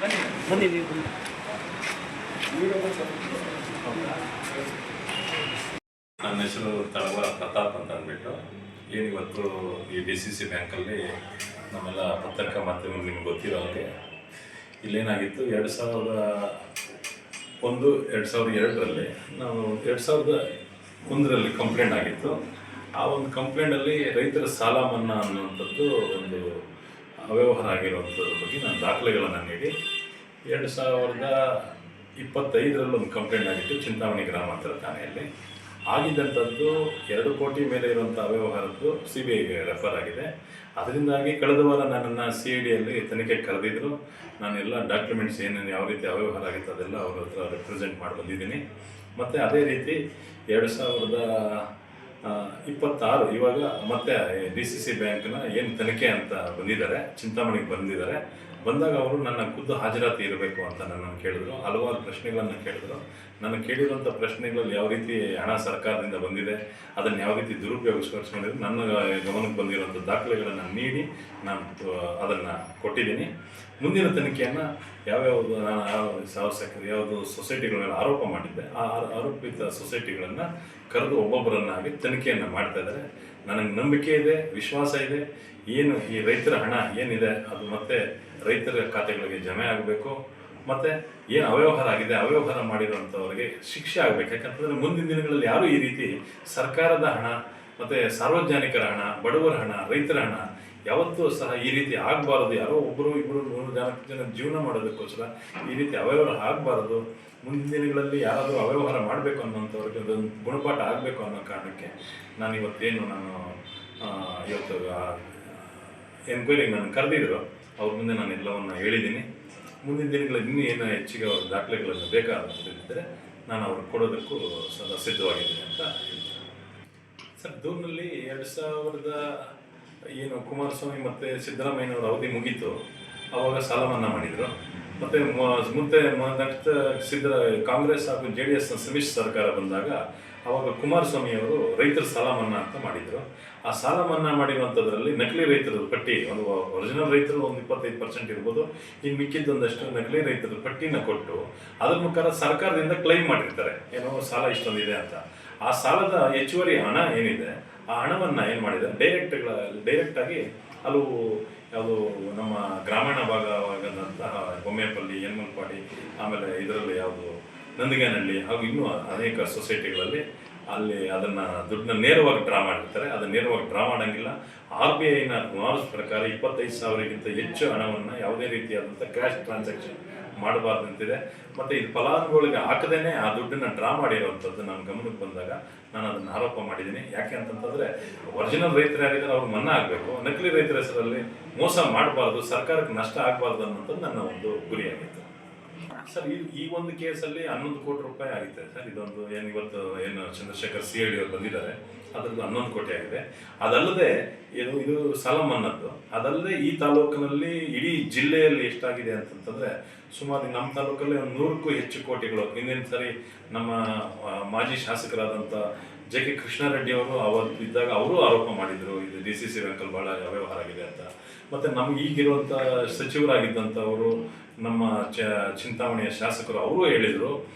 ಬನ್ನಿ ನೀವು ಬನ್ನಿ. ನನ್ನ ಹೆಸರು ತಳವಾರ ಪ್ರತಾಪ್ ಅಂತ ಅಂದ್ಬಿಟ್ಟು ಏನಿವತ್ತು ಈ DCC ಬ್ಯಾಂಕಲ್ಲಿ ನಮ್ಮೆಲ್ಲ ಪತ್ರಿಕಾ ಮಾಧ್ಯಮ ನಿಮ್ಗೆ ಗೊತ್ತಿರೋ ಹಾಗೆ ಇಲ್ಲೇನಾಗಿತ್ತು 2002ರಲ್ಲಿ ನಾವು 2001ರಲ್ಲಿ ಕಂಪ್ಲೇಂಟ್ ಆಗಿತ್ತು. ಆ ಒಂದು ಕಂಪ್ಲೇಂಟಲ್ಲಿ ರೈತರ ಸಾಲ ಮನ್ನಾ ಅನ್ನುವಂಥದ್ದು ಒಂದು ಅವ್ಯವಹಾರ ಆಗಿರುವಂಥದ್ರ ಬಗ್ಗೆ ನಾನು ದಾಖಲೆಗಳನ್ನು ನೀಡಿ 2025ರಲ್ಲಿ ಒಂದು ಕಂಪ್ಲೇಂಟ್ ಆಗಿತ್ತು ಚಿಂತಾಮಣಿ ಗ್ರಾಮಾಂತರ ಠಾಣೆಯಲ್ಲಿ. ಆಗಿದ್ದಂಥದ್ದು 2 ಕೋಟಿ ಮೇಲೆ ಇರುವಂಥ ಅವ್ಯವಹಾರದ್ದು CBIಗೆ ರೆಫರ್ ಆಗಿದೆ. ಅದರಿಂದಾಗಿ ಕಳೆದ ವಾರ ನನ್ನನ್ನು CIDಯಲ್ಲಿ ತನಿಖೆಗೆ ಕರೆದಿದ್ದರು. ನಾನೆಲ್ಲ ಡಾಕ್ಯುಮೆಂಟ್ಸ್ ಏನೇನು ಯಾವ ರೀತಿ ಅವ್ಯವಹಾರ ಆಗಿತ್ತು ಅದೆಲ್ಲ ಅವ್ರ ಹತ್ರ ರೆಪ್ರೆಸೆಂಟ್ ಮಾಡಿ ಬಂದಿದ್ದೀನಿ. ಮತ್ತು ಅದೇ ರೀತಿ 2026 ಇವಾಗ ಮತ್ತೆ DCC ಬ್ಯಾಂಕ್ನ ಏನು ತನಿಖೆ ಅಂತ ಬಂದಿದ್ದಾರೆ, ಚಿಂತಾಮಣಿಗೆ ಬಂದಿದ್ದಾರೆ. ಬಂದಾಗ ಅವರು ನನ್ನ ಖುದ್ದು ಹಾಜರಾತಿ ಇರಬೇಕು ಅಂತ ನನ್ನನ್ನು ಕೇಳಿದ್ರು. ಹಲವಾರು ಪ್ರಶ್ನೆಗಳನ್ನು ಕೇಳಿದ್ರು. ನಾನು ಕೇಳಿರುವಂಥ ಪ್ರಶ್ನೆಗಳಲ್ಲಿ ಯಾವ ರೀತಿ ಹಣ ಸರ್ಕಾರದಿಂದ ಬಂದಿದೆ, ಅದನ್ನು ಯಾವ ರೀತಿ ದುರುಪಯೋಗಿಸ್ಕೊಂಡಿದ್ರು, ನನ್ನ ಗಮನಕ್ಕೆ ಬಂದಿರುವಂಥ ದಾಖಲೆಗಳನ್ನು ನೀಡಿ ನಾನು ಅದನ್ನು ಕೊಟ್ಟಿದ್ದೀನಿ. ಮುಂದಿನ ತನಿಖೆಯನ್ನು ಯಾವ್ಯಾವುದು ನಾನು ಯಾವುದು ಸೊಸೈಟಿಗಳ ಮೇಲೆ ಆರೋಪ ಮಾಡಿದ್ದೆ ಆ ಆರೋಪಿತ ಸೊಸೈಟಿಗಳನ್ನು ಕರೆದು ಒಬ್ಬೊಬ್ಬರನ್ನಾಗಿ ತನಿಖೆಯನ್ನು ಮಾಡ್ತಾ ಇದ್ದಾರೆ. ನನಗೆ ನಂಬಿಕೆ ಇದೆ, ವಿಶ್ವಾಸ ಇದೆ. ಏನು ಈ ರೈತರ ಹಣ ಏನಿದೆ ಅದು ಮತ್ತೆ ರೈತರ ಖಾತೆಗಳಿಗೆ ಜಮೆ ಆಗಬೇಕು. ಮತ್ತು ಏನು ಅವ್ಯವಹಾರ ಆಗಿದೆ, ಅವ್ಯವಹಾರ ಮಾಡಿರುವಂಥವ್ರಿಗೆ ಶಿಕ್ಷೆ ಆಗಬೇಕು. ಯಾಕಂತಂದರೆ ಮುಂದಿನ ದಿನಗಳಲ್ಲಿ ಯಾರೂ ಈ ರೀತಿ ಸರ್ಕಾರದ ಹಣ ಮತ್ತು ಸಾರ್ವಜನಿಕರ ಹಣ, ಬಡವರ ಹಣ, ರೈತರ ಹಣ ಯಾವತ್ತೂ ಸಹ ಈ ರೀತಿ ಆಗಬಾರದು. ಯಾರೋ ಒಬ್ಬರು ಇಬ್ಬರು 3 ಜನ ಜೀವನ ಮಾಡೋದಕ್ಕೋಸ್ಕರ ಈ ರೀತಿ ಅವ್ಯವಹಾರ ಆಗಬಾರದು. ಮುಂದಿನ ದಿನಗಳಲ್ಲಿ ಯಾರಾದರೂ ಅವ್ಯವಹಾರ ಮಾಡಬೇಕು ಅನ್ನೋಂಥವ್ರಿಗೆ ಅದೊಂದು ಗುಣಪಾಠ ಆಗಬೇಕು ಅನ್ನೋ ಕಾರಣಕ್ಕೆ ನಾನು ಇವತ್ತು ಎನ್ಕ್ವೈರಿಗೆ ನಾನು ಕರೆದಿದ್ರು. ಅವ್ರ ಮುಂದೆ ನಾನು ಎಲ್ಲವನ್ನು ಹೇಳಿದ್ದೀನಿ. ಮುಂದಿನ ದಿನಗಳಲ್ಲಿ ಇನ್ನೂ ಏನು ಹೆಚ್ಚಿಗೆ ಅವ್ರ ದಾಖಲೆಗಳನ್ನು ಬೇಕಾಗಿದ್ದರೆ ನಾನು ಅವ್ರಿಗೆ ಕೊಡೋದಕ್ಕೂ ಸಿದ್ಧವಾಗಿದ್ದೀನಿ ಅಂತ ಹೇಳ್ತೀನಿ. ಸರ್, ದೂರಿನಲ್ಲಿ 2000 ಏನು ಕುಮಾರಸ್ವಾಮಿ ಮತ್ತು ಸಿದ್ದರಾಮಯ್ಯನವರ ಅವಧಿ ಮುಗೀತು, ಆವಾಗ ಸಾಲ ಮನ್ನಾ ಮಾಡಿದರು. ಮತ್ತು ನೆಕ್ಸ್ಟ್ ಕಾಂಗ್ರೆಸ್ ಹಾಗೂ JDS ಸಮ್ಮಿಶ್ರ ಸರ್ಕಾರ ಬಂದಾಗ ಆವಾಗ ಕುಮಾರಸ್ವಾಮಿಯವರು ರೈತರ ಸಾಲ ಮನ್ನಾ ಅಂತ ಮಾಡಿದರು. ಆ ಸಾಲ ಮನ್ನಾ ಮಾಡಿರುವಂಥದ್ರಲ್ಲಿ ನಕಲಿ ರೈತರ ಪಟ್ಟಿ, ಒಂದು ಒರಿಜಿನಲ್ ರೈತರು ಒಂದು 25% ಇರ್ಬೋದು, ಇನ್ನು ಮಿಕ್ಕಿದ್ದೊಂದಷ್ಟು ನಕಲಿ ರೈತರ ಪಟ್ಟಿನ ಕೊಟ್ಟು ಅದ್ರ ಮುಖಾಂತರ ಸರ್ಕಾರದಿಂದ ಕ್ಲೈಮ್ ಮಾಡಿರ್ತಾರೆ, ಏನೋ ಸಾಲ ಇಷ್ಟೊಂದಿದೆ ಅಂತ. ಆ ಸಾಲದ ಹೆಚ್ಚುವರಿ ಹಣ ಏನಿದೆ ಆ ಹಣವನ್ನು ಏನು ಮಾಡಿದ್ದಾರೆ, ಡೈರೆಕ್ಟಾಗಿ ಹಲವು ಯಾವುದು ನಮ್ಮ ಗ್ರಾಮೀಣ ಭಾಗವಾಗದಂತಹ ಬೊಮ್ಮೇಪಲ್ಲಿ, ಯನ್ಮಲ್ಪಾಡಿ, ಆಮೇಲೆ ಇದರಲ್ಲಿ ಯಾವುದು ನಂದಿಗೇನಹಳ್ಳಿ ಹಾಗೂ ಇನ್ನೂ ಅನೇಕ ಸೊಸೈಟಿಗಳಲ್ಲಿ ಅಲ್ಲಿ ಅದನ್ನು ದುಡ್ಡನ್ನ ನೇರವಾಗಿ ಡ್ರಾ ಮಾಡಿರ್ತಾರೆ. ಅದನ್ನು ನೇರವಾಗಿ ಡ್ರಾ ಮಾಡೋಂಗಿಲ್ಲ. RBIನ ನಾರ್ಮ್ಸ್ ಪ್ರಕಾರ 25,000ಗಿಂತ ಹೆಚ್ಚು ಹಣವನ್ನು ಯಾವುದೇ ರೀತಿಯಾದಂಥ ಕ್ಯಾಶ್ ಟ್ರಾನ್ಸಾಕ್ಷನ್ ಮಾಡಬಾರ್ದಂತಿದೆ. ಮತ್ತು ಇದು ಫಲಾನುಭವಿಗಳಿಗೆ ಹಾಕದೇ ಆ ದುಡ್ಡನ್ನು ಡ್ರಾ ಮಾಡಿರುವಂಥದ್ದು ನನ್ನ ಗಮನಕ್ಕೆ ಬಂದಾಗ ನಾನು ಅದನ್ನು ಆರೋಪ ಮಾಡಿದ್ದೀನಿ. ಯಾಕೆ ಅಂತಂತಂದರೆ ಒರಿಜಿನಲ್ ರೈತರು ಯಾರಿದ್ದಾರೆ ಅವ್ರಿಗೆ ಮನ್ನಾ ಆಗಬೇಕು, ನಕಲಿ ರೈತರ ಹೆಸರಲ್ಲಿ ಮೋಸ ಮಾಡಬಾರ್ದು, ಸರ್ಕಾರಕ್ಕೆ ನಷ್ಟ ಆಗಬಾರ್ದು ಅನ್ನೋಂಥದ್ದು ನನ್ನ ಒಂದು ಗುರಿಯಾಗಿತ್ತು. ಸರ್, ಈ ಒಂದು ಕೇಸಲ್ಲಿ 11 ಕೋಟಿ ರೂಪಾಯಿ ಆಗಿದೆ ಸರ್. ಇದೊಂದು ಇವತ್ತು ಚಂದ್ರಶೇಖರ್ CID ಅವರು ಬಂದಿದ್ದಾರೆ, ಅದರದ್ದು 11 ಕೋಟಿ ಆಗಿದೆ. ಅದಲ್ಲದೆ ಇದು ಸಾಲ ಮನ್ನದ್ದು ಅದಲ್ಲದೆ ಈ ತಾಲೂಕಿನಲ್ಲಿ ಇಡೀ ಜಿಲ್ಲೆಯಲ್ಲಿ ಎಷ್ಟಾಗಿದೆ ಅಂತಂತಂದರೆ ಸುಮಾರು ನಮ್ಮ ತಾಲೂಕಲ್ಲಿ ಒಂದು 100ಕ್ಕೂ ಹೆಚ್ಚು ಕೋಟಿಗಳು. ಹಿಂದಿನ ಸರಿ ನಮ್ಮ ಮಾಜಿ ಶಾಸಕರಾದಂಥ JK ಕೃಷ್ಣಾರೆಡ್ಡಿ ಅವರು ಅವತ್ತು ಇದ್ದಾಗ ಅವರು ಆರೋಪ ಮಾಡಿದರು, ಇದು DCC ಬ್ಯಾಂಕಲ್ಲಿ ಭಾಳ ಅವ್ಯವಹಾರ ಆಗಿದೆ ಅಂತ. ಮತ್ತು ನಮ್ಗೆ ಈಗಿರುವಂಥ ಸಚಿವರಾಗಿದ್ದಂಥವರು ನಮ್ಮ ಚಿಂತಾಮಣಿಯ ಶಾಸಕರು ಅವರು ಹೇಳಿದರು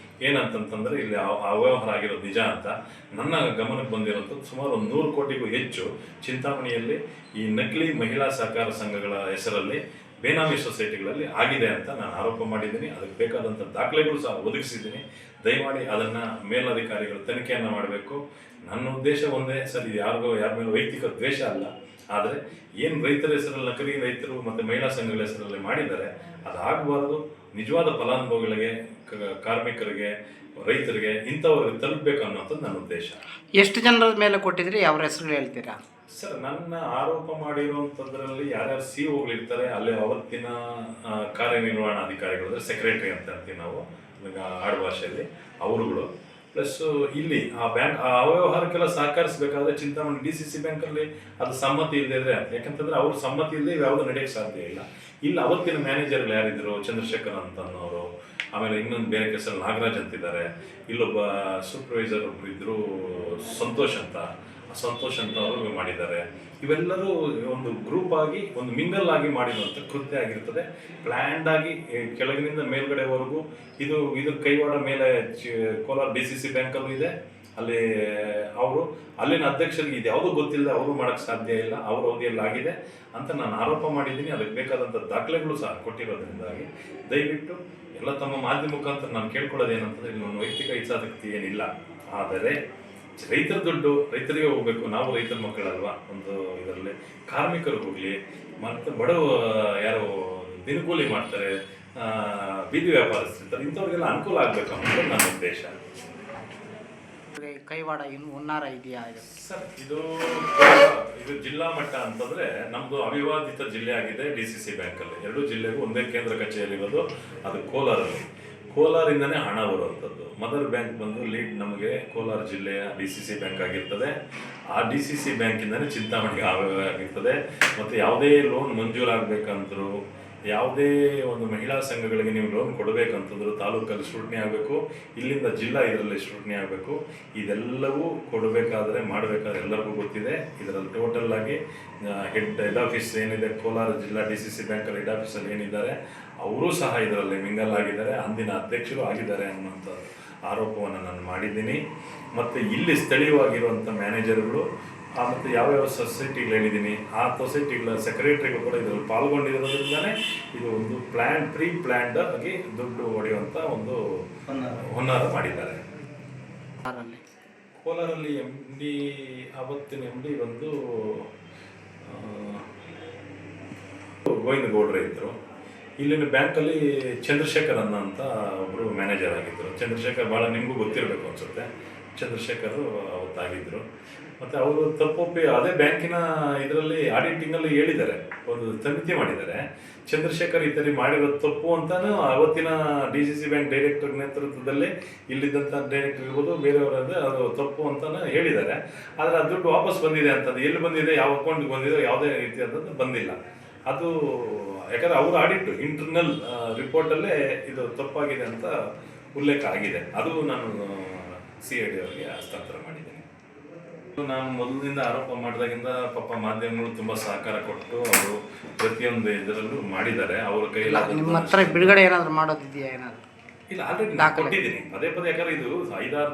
ಏನಂತಂತಂದರೆ ಇಲ್ಲಿ ಅವ್ಯವಹಾರ ಆಗಿರೋದು ನಿಜ ಅಂತ. ನನ್ನ ಗಮನಕ್ಕೆ ಬಂದಿರೋಂಥದ್ದು ಸುಮಾರು 100 ಕೋಟಿಗೂ ಹೆಚ್ಚು ಚಿಂತಾಮಣಿಯಲ್ಲಿ ಈ ನಕಲಿ ಮಹಿಳಾ ಸಹಕಾರ ಸಂಘಗಳ ಹೆಸರಲ್ಲಿ ಬೇನಾಮಿ ಸೊಸೈಟಿಗಳಲ್ಲಿ ಆಗಿದೆ ಅಂತ ನಾನು ಆರೋಪ ಮಾಡಿದ್ದೀನಿ. ಅದಕ್ಕೆ ಬೇಕಾದಂಥ ದಾಖಲೆಗಳು ಸಹ ಒದಗಿಸಿದ್ದೀನಿ. ದಯಮಾಡಿ ಅದನ್ನು ಮೇಲಧಿಕಾರಿಗಳು ತನಿಖೆಯನ್ನು ಮಾಡಬೇಕು. ನನ್ನ ಉದ್ದೇಶ ಒಂದೇ ಸರ್, ಇದು ಯಾರ ಮೇಲೆ ವೈಯಕ್ತಿಕ ದ್ವೇಷ ಅಲ್ಲ. ಆದರೆ ಏನು ರೈತರ ಹೆಸರಲ್ಲಿ ನಕಲಿ ರೈತರು ಮತ್ತು ಮಹಿಳಾ ಸಂಘಗಳ ಹೆಸರಲ್ಲಿ ಮಾಡಿದ್ದಾರೆ ಅದು ಆಗಬಾರ್ದು. ನಿಜವಾದ ಫಲಾನುಭವಿಗಳಿಗೆ, ಕಾರ್ಮಿಕರಿಗೆ, ರೈತರಿಗೆ ಇಂಥವ್ರಿಗೆ ತಲುಪಬೇಕು ಅನ್ನೋಂಥದ್ದು ನನ್ನ ಉದ್ದೇಶ. ಎಷ್ಟು ಜನರ ಮೇಲೆ ಕೊಟ್ಟಿದ್ರಿ, ಯಾವ ಹೆಸರು ಹೇಳ್ತೀರಾ? ಸರ್, ನನ್ನ ಆರೋಪ ಮಾಡಿರುವಂಥದ್ರಲ್ಲಿ ಯಾರ್ಯಾರು COಗಳಿರ್ತಾರೆ ಅಲ್ಲಿ ಅವತ್ತಿನ ಕಾರ್ಯನಿರ್ವಹಣಾಧಿಕಾರಿಗಳು, ಅಂದರೆ ಸೆಕ್ರೆಟರಿ ಅಂತ ಅಂತೀವಿ ನಾವು ಆಡುಭಾಷೆಯಲ್ಲಿ, ಅವರುಗಳು ಪ್ಲಸ್ ಇಲ್ಲಿ ಆ ಬ್ಯಾಂಕ್ ಆ ಅವ್ಯವಹಾರಕ್ಕೆಲ್ಲ ಸಹಕರಿಸಬೇಕಾದ್ರೆ ಚಿಂತಾಮಣಿ DCC ಬ್ಯಾಂಕಲ್ಲಿ ಅದು ಸಮ್ಮತಿ ಇಲ್ಲದೆ ಅಂತ. ಯಾಕಂತಂದರೆ ಅವ್ರ ಸಮ್ಮತಿ ಇಲ್ಲದೆ ಯಾವುದು ನಡೆಯೋಕ್ಕೆ ಸಾಧ್ಯ ಇಲ್ಲ. ಇಲ್ಲಿ ಅವತ್ತಿನ ಮ್ಯಾನೇಜರ್ಗಳು ಯಾರಿದ್ರು, ಚಂದ್ರಶೇಖರ್ ಅಂತನವರು, ಆಮೇಲೆ ಇನ್ನೊಂದು ಬೇರೆ ಕೇಸಲ್ಲಿ ನಾಗರಾಜ್ ಅಂತಿದ್ದಾರೆ, ಇಲ್ಲೊಬ್ಬ ಸೂಪರ್ವೈಸರ್ ಒಬ್ಬರು ಇದ್ದರು ಸಂತೋಷ್ ಅಂತ. ಸಂತೋಷ್ ಅಂತ ಅವರು ಮಾಡಿದ್ದಾರೆ. ಇವೆಲ್ಲರೂ ಒಂದು ಗ್ರೂಪ್ ಆಗಿ ಒಂದು ಮಿಂಗಲ್ ಆಗಿ ಮಾಡಿರುವಂಥ ಕೃತ್ಯ ಆಗಿರ್ತದೆ. ಪ್ಲ್ಯಾಂಡ್ ಆಗಿ ಕೆಳಗಿನಿಂದ ಮೇಲ್ಗಡೆವರೆಗೂ ಇದು ಕೈವಾಡ ಮೇಲೆ ಕೋಲಾರ DCC ಬ್ಯಾಂಕಲ್ಲೂ ಇದೆ. ಅಲ್ಲಿ ಅವರು ಅಲ್ಲಿನ ಅಧ್ಯಕ್ಷರಿಗೆ ಇದು ಯಾವುದೂ ಗೊತ್ತಿಲ್ಲದೆ ಅವರು ಮಾಡೋಕ್ಕೆ ಸಾಧ್ಯ ಇಲ್ಲ, ಅವ್ರ ಅವಧಿಯಲ್ಲಿ ಆಗಿದೆ ಅಂತ ನಾನು ಆರೋಪ ಮಾಡಿದ್ದೀನಿ. ಅದಕ್ಕೆ ಬೇಕಾದಂಥ ದಾಖಲೆಗಳು ಸಹ ಕೊಟ್ಟಿರೋದ್ರಿಂದಾಗಿ ದಯವಿಟ್ಟು ಎಲ್ಲ ತಮ್ಮ ಮಾಧ್ಯಮ ಮುಖಾಂತರ ನಾನು ಕೇಳ್ಕೊಳ್ಳೋದೇನಂತಂದರೆ, ಇಲ್ಲಿ ನನ್ನ ವೈಯಕ್ತಿಕ ಇಚ್ಛಾಶಕ್ತಿ ಏನಿಲ್ಲ. ಆದರೆ ರೈತರ ದುಡ್ಡು ರೈತರಿಗೆ ಹೋಗಬೇಕು. ನಾವು ರೈತರ ಮಕ್ಕಳಲ್ವಾ. ಒಂದು ಇದರಲ್ಲಿ ಕಾರ್ಮಿಕರು ಹೋಗಲಿ, ಮತ್ತು ಬಡವ ಯಾರು ದಿನಗೂಲಿ ಮಾಡ್ತಾರೆ, ಬೀದಿ ವ್ಯಾಪಾರಸ್ಥರಿರ್ತಾರೆ, ಇಂಥವ್ರಿಗೆಲ್ಲ ಅನುಕೂಲ ಆಗಬೇಕು ಅನ್ನೋದು ನನ್ನ ಉದ್ದೇಶ. ಕೈವಾಡ ಇನ್ನು ಹುನ್ನಾರ ಇದೆಯಾ ಸರ್? ಇದು ಜಿಲ್ಲಾ ಮಟ್ಟ ಅಂತಂದರೆ ನಮ್ಮದು ಅವಿವಾದಿತ ಜಿಲ್ಲೆ ಆಗಿದೆ DCC ಬ್ಯಾಂಕಲ್ಲಿ. ಎರಡೂ ಜಿಲ್ಲೆಗೂ ಒಂದೇ ಕೇಂದ್ರ ಕಚೇರಿ ಇರೋದು, ಅದು ಕೋಲಾರಲ್ಲಿ. ಕೋಲಾರಿಂದನೇ ಹಣ ಬರುವಂಥದ್ದು. ಮದರ್ ಬ್ಯಾಂಕ್ ಬಂದು ಲೀಡ್ ನಮಗೆ ಕೋಲಾರ ಜಿಲ್ಲೆಯ DCC ಬ್ಯಾಂಕ್ ಆಗಿರ್ತದೆ. ಆ DCC ಬ್ಯಾಂಕಿಂದನೇ ಚಿಂತಾಮಣಿಗೆ ಆಗಿರ್ತದೆ. ಮತ್ತು ಯಾವುದೇ ಲೋನ್ ಮಂಜೂರಾಗಬೇಕಂತರೂ, ಯಾವುದೇ ಒಂದು ಮಹಿಳಾ ಸಂಘಗಳಿಗೆ ನೀವು ಲೋನ್ ಕೊಡಬೇಕಂತಂದ್ರು ತಾಲೂಕಲ್ಲಿ ಸ್ಕ್ರೂಟ್ನಿ ಆಗಬೇಕು, ಇಲ್ಲಿಂದ ಜಿಲ್ಲಾ ಇದರಲ್ಲಿ ಸ್ಕ್ರೂಟ್ನಿ ಆಗಬೇಕು. ಇದೆಲ್ಲವೂ ಕೊಡಬೇಕಾದ್ರೆ ಮಾಡಬೇಕಾದ್ರೆ ಎಲ್ಲರಿಗೂ ಗೊತ್ತಿದೆ. ಇದರಲ್ಲಿ ಟೋಟಲ್ ಆಗಿ ಹೆಡ್ ಆಫೀಸ್ ಏನಿದೆ ಕೋಲಾರ ಜಿಲ್ಲಾ DCC ಬ್ಯಾಂಕಲ್ಲಿ ಹೆಡ್ ಆಫೀಸಲ್ಲಿ ಏನಿದ್ದಾರೆ ಅವರೂ ಸಹ ಇದರಲ್ಲಿ ಮಿಂಗಲ್ ಆಗಿದ್ದಾರೆ, ಅಂದಿನ ಅಧ್ಯಕ್ಷರು ಆಗಿದ್ದಾರೆ ಅನ್ನುವಂಥ ಆರೋಪವನ್ನು ನಾನು ಮಾಡಿದ್ದೀನಿ. ಮತ್ತು ಇಲ್ಲಿ ಸ್ಥಳೀಯವಾಗಿರುವಂಥ ಮ್ಯಾನೇಜರ್ಗಳು ಮತ್ತು ಯಾವ್ಯಾವ ಸೊಸೈಟಿಗಳು ಹೇಳಿದ್ದೀನಿ ಆ ಸೊಸೈಟಿಗಳ ಸೆಕ್ರೆಟರಿಗಳು ಕೂಡ ಇದರಲ್ಲಿ ಪಾಲ್ಗೊಂಡಿರೋದ್ರಿಂದಲೇ ಇದು ಒಂದು ಪ್ರೀ ಪ್ಲ್ಯಾಂಡ್ ಆಗಿ ದುಡ್ಡು ಹೊಡೆಯುವಂಥ ಒಂದು ಹುನ್ನಾರ ಮಾಡಿದ್ದಾರೆ. ಕೋಲಾರಲ್ಲಿ ಆವತ್ತಿನ MD ಬಂದು ಗೋವಿಂದಗೌಡರು ಇದ್ದರು. ಇಲ್ಲಿನ ಬ್ಯಾಂಕಲ್ಲಿ ಚಂದ್ರಶೇಖರ್ ಅಂತ ಒಬ್ಬರು ಮ್ಯಾನೇಜರ್ ಆಗಿದ್ದರು. ಚಂದ್ರಶೇಖರ್ ಭಾಳ ನಿಮಗೂ ಗೊತ್ತಿರಬೇಕು ಅನಿಸುತ್ತೆ. ಚಂದ್ರಶೇಖರ್ ಅವತ್ತಾಗಿದ್ದರು. ಮತ್ತು ಅವರು ತಪ್ಪೊಪ್ಪಿ ಅದೇ ಬ್ಯಾಂಕಿನ ಇದರಲ್ಲಿ ಆಡಿಟಿಂಗಲ್ಲಿ ಹೇಳಿದ್ದಾರೆ, ಒಂದು ಸಮಿತಿ ಮಾಡಿದ್ದಾರೆ. ಚಂದ್ರಶೇಖರ್ ಈ ಥರ ಮಾಡಿರೋದು ತಪ್ಪು ಅಂತಲೂ ಅವತ್ತಿನ DCC ಬ್ಯಾಂಕ್ ಡೈರೆಕ್ಟರ್ ನೇತೃತ್ವದಲ್ಲಿ ಇಲ್ಲಿದ್ದಂಥ ಡೈರೆಕ್ಟರ್ ಇರ್ಬೋದು ಬೇರೆಯವರಾದರೆ ಅದು ತಪ್ಪು ಅಂತಲೂ ಹೇಳಿದ್ದಾರೆ. ಆದರೆ ಆ ದುಡ್ಡು ವಾಪಸ್ ಬಂದಿದೆ ಅಂತಂದು ಎಲ್ಲಿ ಬಂದಿದೆ, ಯಾವ ಅಕೌಂಟ್ಗೆ ಬಂದಿದೆ, ಯಾವುದೇ ರೀತಿಯಾದದ್ದು ಬಂದಿಲ್ಲ. ಅದು ಯಾಕಂದರೆ ಅವರು ಆಡಿಟ್ ಇಂಟರ್ನಲ್ ರಿಪೋರ್ಟಲ್ಲೇ ಇದು ತಪ್ಪಾಗಿದೆ ಅಂತ ಉಲ್ಲೇಖ ಆಗಿದೆ. ಅದು ನಾನು CID ಅವರಿಗೆ ಹಸ್ತಾಂತರ ಮಾಡಿದ್ದೇನೆ. ನಾನು ಮೊದಲಿನಿಂದ ಆರೋಪ ಮಾಡಿದಾಗಿಂದ ಪಾಪ ಮಾಧ್ಯಮಗಳು ತುಂಬ ಸಹಕಾರ ಕೊಟ್ಟು ಅವರು ಪ್ರತಿಯೊಂದು ಇದರಲ್ಲೂ ಮಾಡಿದ್ದಾರೆ. ಅವರ ಕೈಯಲ್ಲಿ ನಿಮ್ಮ ಹತ್ರ ಬಿಡುಗಡೆ ಏನಾದರೂ ಮಾಡೋದಿದೆಯಾ? ಏನಾದರೂ ಇಲ್ಲ, ಆಲ್ರೆಡಿ ಕೊಟ್ಟಿದ್ದೀನಿ ಪದೇ ಪದೇ. ಯಾಕಂದರೆ ಇದು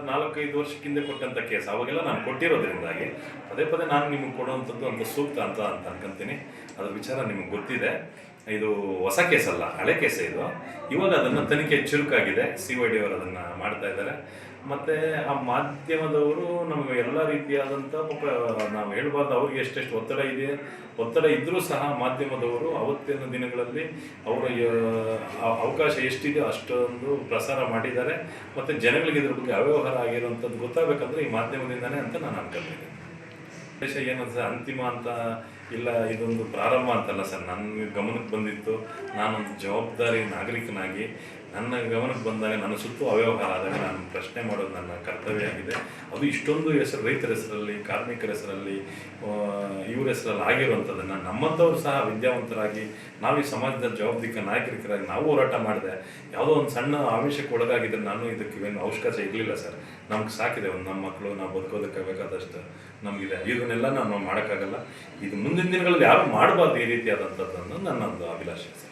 4-5 ವರ್ಷಕ್ಕಿಂತ ಕೊಟ್ಟಂಥ ಕೇಸ್, ಅವಾಗೆಲ್ಲ ನಾನು ಕೊಟ್ಟಿರೋದ್ರಿಂದಾಗಿ ಪದೇ ನಾನು ನಿಮಗೆ ಕೊಡುವಂಥದ್ದು ಅಂತ ಸೂಕ್ತ ಅಂತ ಅನ್ಕೊಂತೀನಿ. ಅದ್ರ ವಿಚಾರ ನಿಮಗೆ ಗೊತ್ತಿದೆ. ಇದು ಹೊಸ ಕೇಸಲ್ಲ, ಹಳೆ ಕೇಸೇ ಇದು. ಇವಾಗ ಅದನ್ನು ತನಿಖೆ ಚುರುಕಾಗಿದೆ. CID ಅವರು ಅದನ್ನು ಮಾಡ್ತಾ ಇದ್ದಾರೆ. ಮತ್ತು ಆ ಮಾಧ್ಯಮದವರು ನಮಗೆ ಎಲ್ಲ ರೀತಿಯಾದಂಥ ಪಾಪ ನಾವು ಹೇಳ್ಬಾರ್ದು ಅವ್ರಿಗೆ ಎಷ್ಟೆಷ್ಟು ಒತ್ತಡ ಇದ್ದರೂ ಸಹ ಮಾಧ್ಯಮದವರು ಅವತ್ತಿನ ದಿನಗಳಲ್ಲಿ ಅವರ ಅವಕಾಶ ಎಷ್ಟಿದೆ ಅಷ್ಟೊಂದು ಪ್ರಸಾರ ಮಾಡಿದ್ದಾರೆ. ಮತ್ತು ಜನಗಳಿಗೆ ಇದ್ರ ಬಗ್ಗೆ ಅವ್ಯವಹಾರ ಆಗಿರೋಂಥದ್ದು ಗೊತ್ತಾಗಬೇಕಂದ್ರೆ ಈ ಮಾಧ್ಯಮದಿಂದನೇ ಅಂತ ನಾನು ಅನ್ಕೊಳ್ತೀನಿ. ದೇಶ ಏನಂತ ಅಂತಿಮ ಅಂತ ಇಲ್ಲ, ಇದೊಂದು ಪ್ರಾರಂಭ ಅಂತಲ್ಲ ಸರ್. ನನ್ನ ಗಮನಕ್ಕೆ ಬಂದಿತ್ತು, ನಾನೊಂದು ಜವಾಬ್ದಾರಿ ನಾಗರಿಕನಾಗಿ ನನ್ನ ಗಮನಕ್ಕೆ ಬಂದಾಗ ನನ್ನ ಸುತ್ತು ಅವ್ಯವಹಾರ ಆದಾಗ ನಾನು ಪ್ರಶ್ನೆ ಮಾಡೋದು ನನ್ನ ಕರ್ತವ್ಯ ಆಗಿದೆ. ಅದು ಇಷ್ಟೊಂದು ಹೆಸರು ರೈತರ ಹೆಸರಲ್ಲಿ, ಕಾರ್ಮಿಕರ ಹೆಸರಲ್ಲಿ, ಇವ್ರ ಹೆಸರಲ್ಲಿ ಆಗಿರುವಂಥದ್ದನ್ನು ನಮ್ಮಂಥವ್ರು ಸಹ ವಿದ್ಯಾವಂತರಾಗಿ ನಾವು ಈ ಸಮಾಜದ ಜವಾಬ್ದಾರಿ ನಾಗರಿಕರಾಗಿ ನಾವು ಹೋರಾಟ ಮಾಡಿದೆ. ಯಾವುದೋ ಒಂದು ಸಣ್ಣ ಆವೇಶಕ್ಕೆ ಒಳಗಾಗಿದ್ದರೆ ನಾನು ಇದಕ್ಕೆ ಅವಕಾಶ ಇರಲಿಲ್ಲ ಸರ್. ನಮ್ಗೆ ಸಾಕಿದೆ, ಒಂದು ನಮ್ಮ ಮಕ್ಕಳು ನಾವು ಬದುಕೋದಕ್ಕೆ ಬೇಕಾದಷ್ಟು ನಮಗಿದೆ. ಇದನ್ನೆಲ್ಲ ನಾವು ಮಾಡೋಕ್ಕಾಗಲ್ಲ. ಇದು ಮುಂದಿನ ದಿನಗಳಲ್ಲಿ ಯಾರು ಮಾಡಬಾರ್ದು ಈ ರೀತಿಯಾದಂಥದ್ದನ್ನು ನನ್ನೊಂದು ಅಭಿಲಾಷೆ ಸರ್.